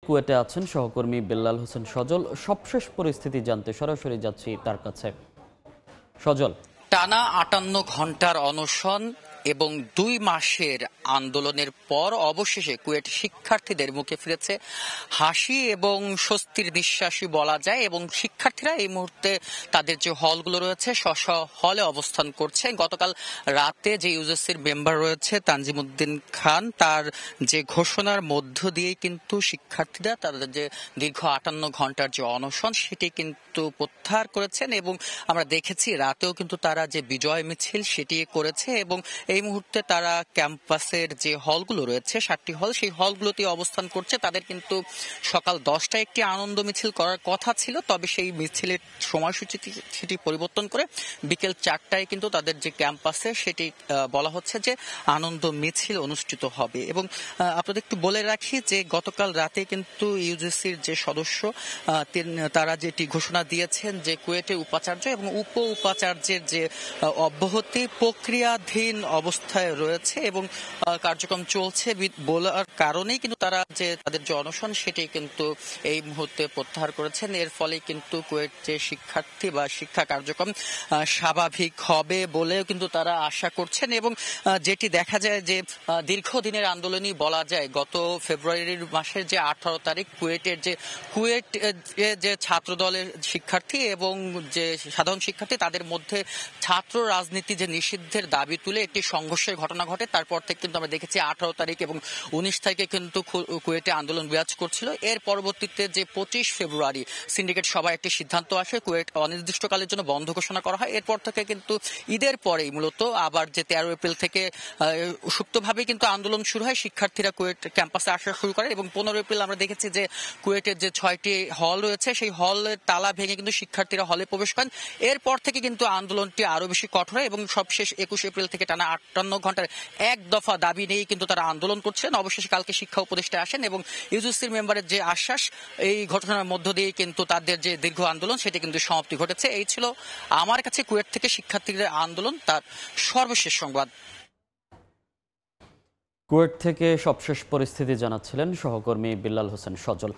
কুয়েটে আছেন সহকর্মী বেল্লাল হোসেন সজল। সবশেষ পরিস্থিতি জানতে সরাসরি যাচ্ছি তার কাছে। সজল, টানা ৫৮ ঘন্টার অনশন এবং ২ মাসের আন্দোলনের পর অবশেষে কুয়েট শিক্ষার্থীদের মুখে ফিরেছে হাসি এবং স্বস্তির নিঃশ্বাসই বলা যায়। এবং শিক্ষার্থীরা এই মুহূর্তে তাদের যে হলগুলো রয়েছে স্ব হলে অবস্থান করছে। গতকাল রাতে যে ইউজেসির মেম্বার রয়েছে তানজিমুদ্দিন খান, তার যে ঘোষণার মধ্য দিয়েই কিন্তু শিক্ষার্থীরা তাদের যে দীর্ঘ ৫৮ ঘন্টার যে অনশন সেটি কিন্তু প্রত্যাহার করেছেন। এবং আমরা দেখেছি রাতেও কিন্তু তারা যে বিজয় মিছিল সেটি করেছে এবং এই মুহূর্তে তারা ক্যাম্পাসের যে হলগুলো রয়েছে ৭টি হল, সেই হলগুলোতে অবস্থান করছে। তাদের কিন্তু সকাল ১০টায় একটি আনন্দ মিছিল করার কথা ছিল, তবে সেই মিছিলের সময়সূচি সেটি পরিবর্তন করে বিকেল ৪টায় কিন্তু তাদের যে ক্যাম্পাসে সেটি বলা হচ্ছে যে আনন্দ মিছিল অনুষ্ঠিত হবে। এবং আপনাদের একটু বলে রাখি যে গতকাল রাতে কিন্তু ইউজিসির যে সদস্য তারা যেটি ঘোষণা দিয়েছেন যে কুয়েটের উপাচার্য এবং উপ উপাচার্যের যে অব্যাহতি প্রক্রিয়াধীন অবস্থায় রয়েছে এবং কার্যক্রম চলছে বলার কারণেই কিন্তু তারা যে তাদের যে অনশন সেটি কিন্তু এই মুহূর্তে প্রত্যাহার করেছেন। এর ফলে কিন্তু কুয়েট যে শিক্ষার্থী বা শিক্ষা কার্যক্রম স্বাভাবিক হবে বলেও কিন্তু তারা আশা করছেন। এবং যেটি দেখা যায় যে দীর্ঘদিনের আন্দোলনই বলা যায়। গত ফেব্রুয়ারির মাসের যে ১৮ তারিখ কুয়েটের যে ছাত্র দলের শিক্ষার্থী এবং যে সাধারণ শিক্ষার্থী তাদের মধ্যে ছাত্র রাজনীতি যে নিষিদ্ধের দাবি তুলে একটি সংঘর্ষের ঘটনা ঘটে। তারপর থেকে কিন্তু আমরা দেখেছি ১৮ তারিখ এবং ১৯ তারিখে কিন্তু কুয়েটে আন্দোলন বিরাজ করছিল। এর পরবর্তীতে যে ২৫ ফেব্রুয়ারি সিন্ডিকেট সভায় একটি সিদ্ধান্ত আসে, কুয়েট অনির্দিষ্টকালের জন্য বন্ধ ঘোষণা করা হয়। এরপর থেকে কিন্তু ঈদের পরেই মূলত আবার যে ১৩ এপ্রিল থেকে সুপ্তভাবেই কিন্তু আন্দোলন শুরু হয়। শিক্ষার্থীরা কুয়েট ক্যাম্পাসে আসা শুরু করে এবং ১৫ এপ্রিল আমরা দেখেছি যে কুয়েটের যে ৬টি হল রয়েছে সেই হলের তালা ভেঙে কিন্তু শিক্ষার্থীরা হলে প্রবেশ করেন। এরপর থেকে কিন্তু আন্দোলনটি আরো বেশি কঠোর হয় এবং সবশেষ ২১ এপ্রিল থেকে টানা ৫৮ ঘন্টার এক দফা দাবি নিয়েই কিন্তু তারা আন্দোলন করছেন। অবশেষে কালকে শিক্ষা উপদেষ্টা আসেন এবং ইউজিসির মেম্বারের যে আশ্বাস, এই ঘটনার মধ্য দিয়ে কিন্তু তাদের যে দীর্ঘ আন্দোলন সেটি কিন্তু সমাপ্তি ঘটেছে। এই ছিল আমার কাছে কুয়েট থেকে শিক্ষার্থীদের আন্দোলন তার সর্বশেষ সংবাদ। কুয়েট থেকে সবশেষ পরিস্থিতি জানাচ্ছিলেন সহকর্মী বেল্লাল হোসেন সজল।